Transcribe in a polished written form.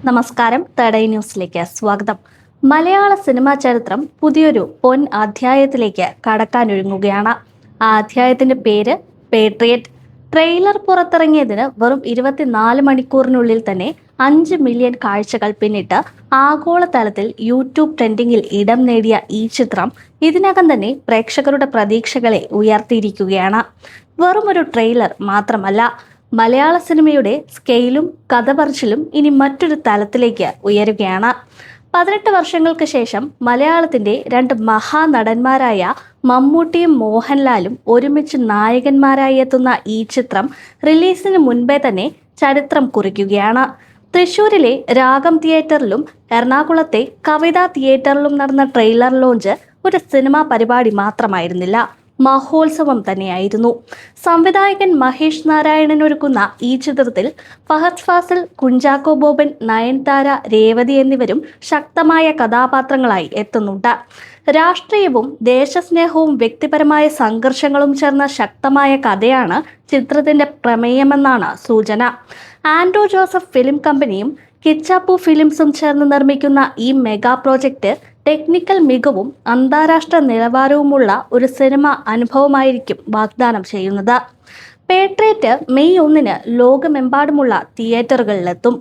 നമസ്കാരം. Third eye ന്യൂസിലേക്ക് സ്വാഗതം. മലയാള സിനിമാ ചരിത്രം പുതിയൊരു പൊൻ അധ്യായത്തിലേക്ക് കടക്കാനൊരുങ്ങുകയാണ്. ആ അധ്യായത്തിന്റെ പേര് പേട്രിയറ്റ്. ട്രെയിലർ പുറത്തിറങ്ങിയതിന് വെറും 24 മണിക്കൂറിനുള്ളിൽ തന്നെ 5 മില്യൺ കാഴ്ചകൾ പിന്നിട്ട് ആഗോളതലത്തിൽ യൂട്യൂബ് ട്രെൻഡിങ്ങിൽ ഇടം നേടിയ ഈ ചിത്രം ഇതിനകം തന്നെ പ്രേക്ഷകരുടെ പ്രതീക്ഷകളെ ഉയർത്തിയിരിക്കുകയാണ്. വെറും ഒരു ട്രെയിലർ മാത്രമല്ല, മലയാള സിനിമയുടെ സ്കെയിലും കഥ പറച്ചിലും ഇനി മറ്റൊരു തലത്തിലേക്ക് ഉയരുകയാണ്. 18 വർഷങ്ങൾക്ക് ശേഷം മലയാളത്തിന്റെ രണ്ട് മഹാനടന്മാരായ മമ്മൂട്ടിയും മോഹൻലാലും ഒരുമിച്ച് നായകന്മാരായി എത്തുന്ന ഈ ചിത്രം റിലീസിന് മുൻപേ തന്നെ ചരിത്രം കുറിക്കുകയാണ്. തൃശൂരിലെ രാഗം തിയേറ്ററിലും എറണാകുളത്തെ കവിത തിയേറ്ററിലും നടന്ന ട്രെയിലർ ലോഞ്ച് ഒരു സിനിമാ പരിപാടി മാത്രമായിരുന്നില്ല, മഹോത്സവം തന്നെയായിരുന്നു. സംവിധായകൻ മഹേഷ് നാരായണൻ ഒരുക്കുന്ന ഈ ചിത്രത്തിൽ ഫഹദ് ഫാസിൽ, കുഞ്ചാക്കോ ബോബൻ, നയൻതാര, രേവതി എന്നിവരും ശക്തമായ കഥാപാത്രങ്ങളായി എത്തുന്നുണ്ട്. രാഷ്ട്രീയവും ദേശസ്നേഹവും വ്യക്തിപരമായ സംഘർഷങ്ങളും ചേർന്ന ശക്തമായ കഥയാണ് ചിത്രത്തിന്റെ പ്രമേയമെന്നാണ് സൂചന. ആൻഡ്രൂ ജോസഫ് ഫിലിം കമ്പനിയും കിച്ചാപ്പു ഫിലിംസും ചേർന്ന് നിർമ്മിക്കുന്ന ഈ മെഗാ പ്രോജക്റ്റ് ടെക്നിക്കൽ മികവും അന്താരാഷ്ട്ര നിലവാരവുമുള്ള ഒരു സിനിമ അനുഭവമായിരിക്കും വാഗ്ദാനം ചെയ്യുന്നത്. പേട്രിയറ്റ് മെയ് 1 ലോകമെമ്പാടുമുള്ള തിയേറ്ററുകളിലെത്തും.